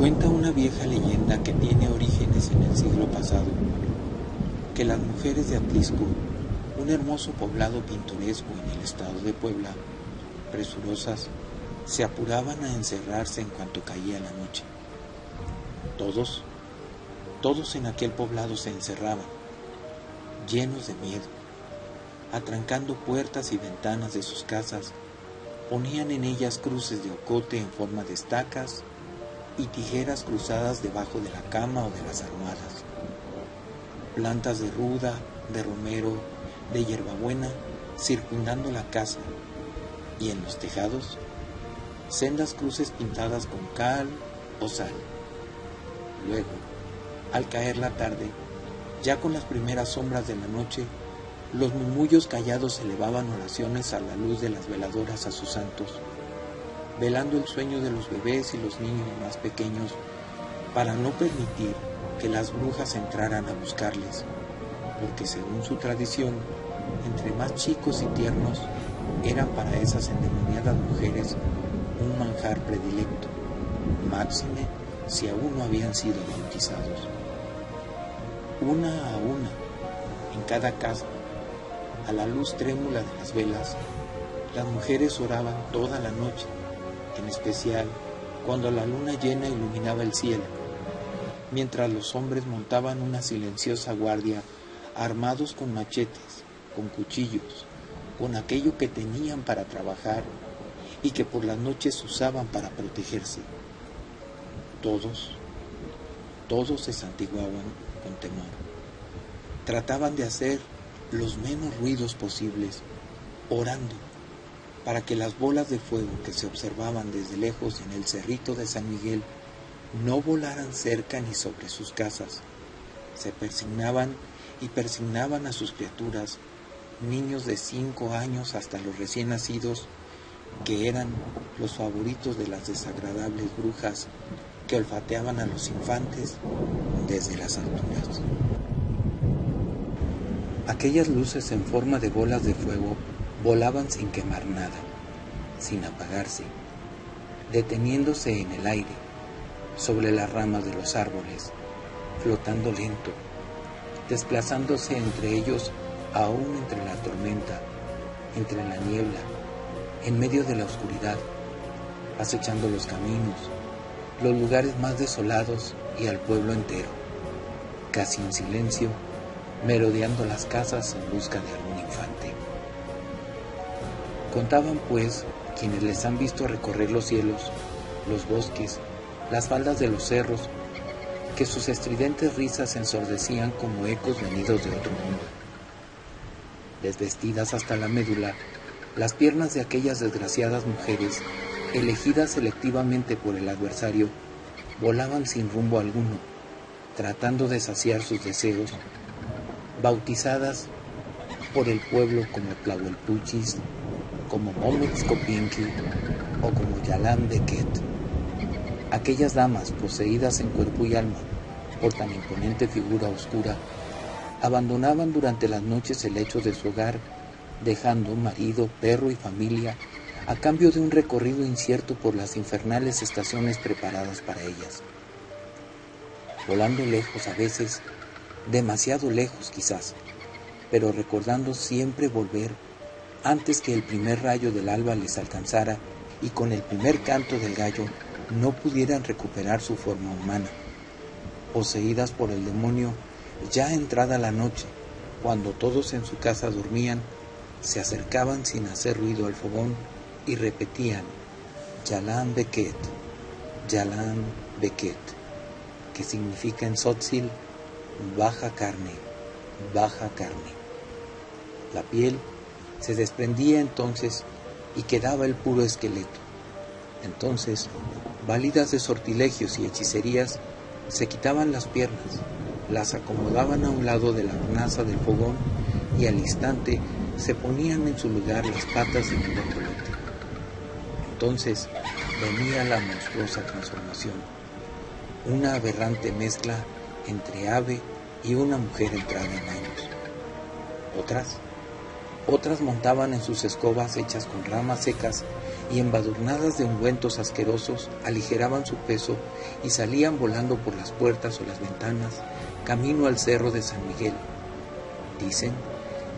Cuenta una vieja leyenda que tiene orígenes en el siglo pasado, que las mujeres de Atlisco, un hermoso poblado pintoresco en el estado de Puebla, presurosas, se apuraban a encerrarse en cuanto caía la noche. Todos en aquel poblado se encerraban, llenos de miedo, atrancando puertas y ventanas de sus casas, ponían en ellas cruces de ocote en forma de estacas y tijeras cruzadas debajo de la cama o de las almohadas. Plantas de ruda, de romero, de hierbabuena circundando la casa, y en los tejados sendas cruces pintadas con cal o sal. Luego, al caer la tarde, ya con las primeras sombras de la noche, los murmullos callados elevaban oraciones a la luz de las veladoras a sus santos, velando el sueño de los bebés y los niños más pequeños para no permitir que las brujas entraran a buscarles, porque según su tradición, entre más chicos y tiernos, eran para esas endemoniadas mujeres un manjar predilecto, máxime si aún no habían sido bautizados. Una a una, en cada casa, a la luz trémula de las velas, las mujeres oraban toda la noche, en especial cuando la luna llena iluminaba el cielo, mientras los hombres montaban una silenciosa guardia armados con machetes, con cuchillos, con aquello que tenían para trabajar y que por las noches usaban para protegerse. Todos se santiguaban con temor. Trataban de hacer los menos ruidos posibles, orando para que las bolas de fuego que se observaban desde lejos en el cerrito de San Miguel no volaran cerca ni sobre sus casas. Se persignaban y persignaban a sus criaturas, niños de 5 años hasta los recién nacidos, que eran los favoritos de las desagradables brujas que olfateaban a los infantes desde las alturas. Aquellas luces en forma de bolas de fuego volaban sin quemar nada, sin apagarse, deteniéndose en el aire, sobre las ramas de los árboles, flotando lento, desplazándose entre ellos aún entre la tormenta, entre la niebla, en medio de la oscuridad, acechando los caminos, los lugares más desolados y al pueblo entero, casi en silencio, merodeando las casas en busca de algún infante. Contaban, pues, quienes les han visto recorrer los cielos, los bosques, las faldas de los cerros, que sus estridentes risas ensordecían como ecos venidos de otro mundo. Desvestidas hasta la médula, las piernas de aquellas desgraciadas mujeres, elegidas selectivamente por el adversario, volaban sin rumbo alguno, tratando de saciar sus deseos, bautizadas por el pueblo como Tlahuelpuchis, como Mometzcopinqui o como Yalán Bequet. Aquellas damas, poseídas en cuerpo y alma por tan imponente figura oscura, abandonaban durante las noches el lecho de su hogar, dejando marido, perro y familia a cambio de un recorrido incierto por las infernales estaciones preparadas para ellas. Volando lejos a veces, demasiado lejos quizás, pero recordando siempre volver antes que el primer rayo del alba les alcanzara y con el primer canto del gallo no pudieran recuperar su forma humana, poseídas por el demonio ya entrada la noche, cuando todos en su casa dormían, se acercaban sin hacer ruido al fogón y repetían Yalán Bequet, que significa en Tzotzil baja carne, baja carne. La piel se desprendía entonces y quedaba el puro esqueleto. Entonces, válidas de sortilegios y hechicerías, se quitaban las piernas, las acomodaban a un lado de la hornaza del fogón y al instante se ponían en su lugar las patas de un totolote. Entonces venía la monstruosa transformación, una aberrante mezcla entre ave y una mujer entrada en años. Otras montaban en sus escobas hechas con ramas secas y embadurnadas de ungüentos asquerosos aligeraban su peso y salían volando por las puertas o las ventanas camino al cerro de San Miguel. Dicen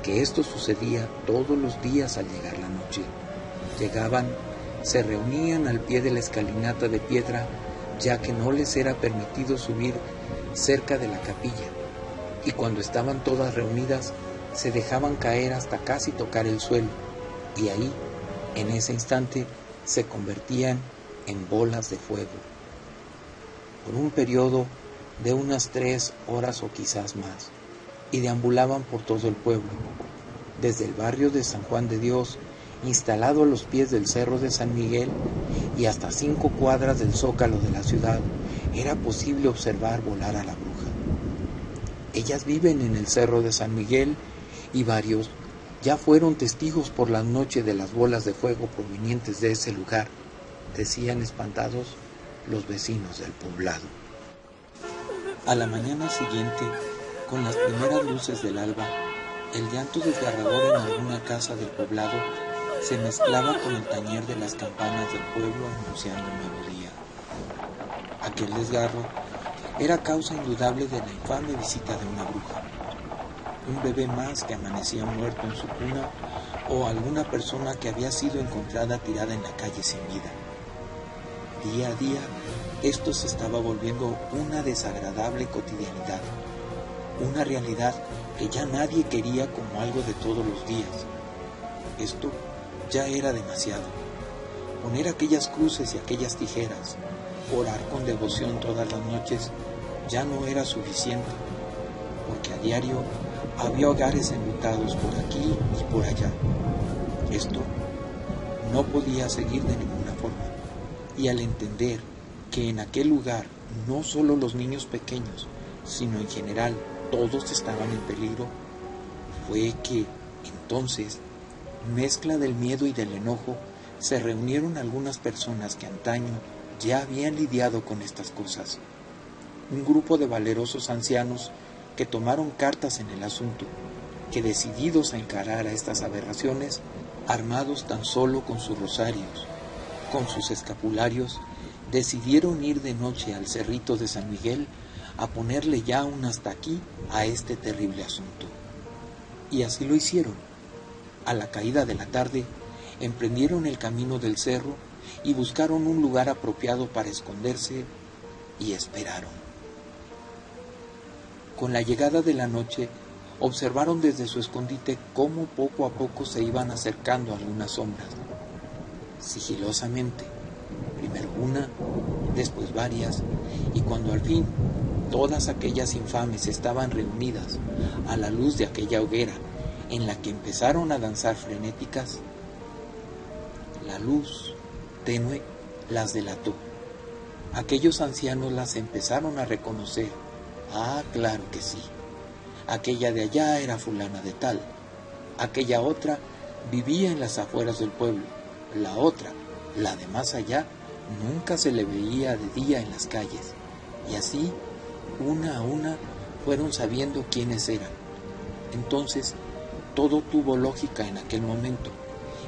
que esto sucedía todos los días al llegar la noche. Llegaban, se reunían al pie de la escalinata de piedra, ya que no les era permitido subir cerca de la capilla, y cuando estaban todas reunidas, se dejaban caer hasta casi tocar el suelo, y ahí, en ese instante, se convertían en bolas de fuego. Por un periodo de unas 3 horas o quizás más, y deambulaban por todo el pueblo, desde el barrio de San Juan de Dios, instalado a los pies del cerro de San Miguel, y hasta 5 cuadras del zócalo de la ciudad, era posible observar volar a la bruja. Ellas viven en el cerro de San Miguel, y varios ya fueron testigos por la noche de las bolas de fuego provenientes de ese lugar, decían espantados los vecinos del poblado. A la mañana siguiente, con las primeras luces del alba, el llanto desgarrador en alguna casa del poblado se mezclaba con el tañer de las campanas del pueblo anunciando un nuevo día. Aquel desgarro era causa indudable de la infame visita de una bruja, un bebé más que amanecía muerto en su cuna o alguna persona que había sido encontrada tirada en la calle sin vida. Día a día, esto se estaba volviendo una desagradable cotidianidad, una realidad que ya nadie quería como algo de todos los días. Esto ya era demasiado. Poner aquellas cruces y aquellas tijeras, orar con devoción todas las noches, ya no era suficiente, porque a diario había hogares enlutados por aquí y por allá. Esto no podía seguir de ninguna forma, y al entender que en aquel lugar no solo los niños pequeños, sino en general todos estaban en peligro, fue que entonces, mezcla del miedo y del enojo, se reunieron algunas personas que antaño ya habían lidiado con estas cosas. Un grupo de valerosos ancianos que tomaron cartas en el asunto, que decididos a encarar a estas aberraciones, armados tan solo con sus rosarios, con sus escapularios, decidieron ir de noche al cerrito de San Miguel a ponerle ya un hasta aquí a este terrible asunto. Y así lo hicieron. A la caída de la tarde, emprendieron el camino del cerro y buscaron un lugar apropiado para esconderse y esperaron. Con la llegada de la noche, observaron desde su escondite cómo poco a poco se iban acercando algunas sombras. Sigilosamente, primero una, después varias, y cuando al fin todas aquellas infames estaban reunidas a la luz de aquella hoguera en la que empezaron a danzar frenéticas, la luz tenue las delató. Aquellos ancianos las empezaron a reconocer. Ah, claro que sí. Aquella de allá era fulana de tal. Aquella otra vivía en las afueras del pueblo. La otra, la de más allá, nunca se le veía de día en las calles. Y así, una a una, fueron sabiendo quiénes eran. Entonces, todo tuvo lógica en aquel momento,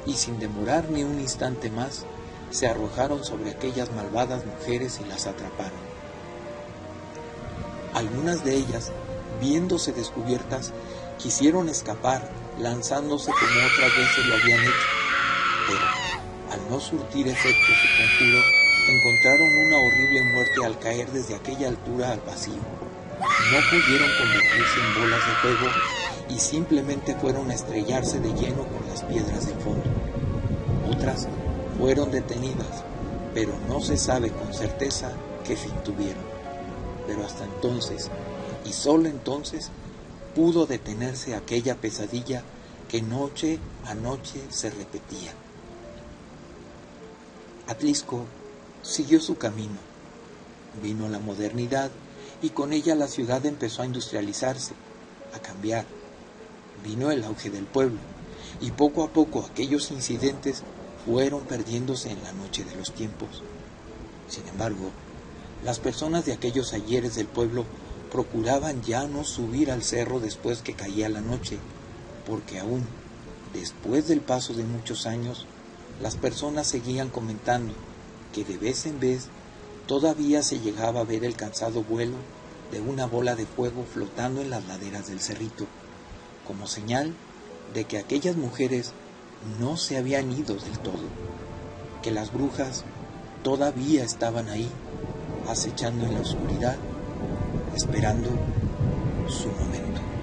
y sin demorar ni un instante más, se arrojaron sobre aquellas malvadas mujeres y las atraparon. Algunas de ellas, viéndose descubiertas, quisieron escapar, lanzándose como otras veces lo habían hecho, pero al no surtir efecto su conjuro, encontraron una horrible muerte al caer desde aquella altura al vacío. No pudieron convertirse en bolas de fuego y simplemente fueron a estrellarse de lleno con las piedras del fondo. Otras fueron detenidas, pero no se sabe con certeza qué fin tuvieron. Pero hasta entonces, y solo entonces, pudo detenerse aquella pesadilla que noche a noche se repetía. Atlisco siguió su camino. Vino la modernidad y con ella la ciudad empezó a industrializarse, a cambiar. Vino el auge del pueblo y poco a poco aquellos incidentes fueron perdiéndose en la noche de los tiempos. Sin embargo, las personas de aquellos ayeres del pueblo procuraban ya no subir al cerro después que caía la noche, porque aún, después del paso de muchos años, Las personas seguían comentando que de vez en vez todavía se llegaba a ver el cansado vuelo de una bola de fuego flotando en las laderas del cerrito, como señal de que aquellas mujeres no se habían ido del todo, que las brujas todavía estaban ahí, acechando en la oscuridad, esperando su momento.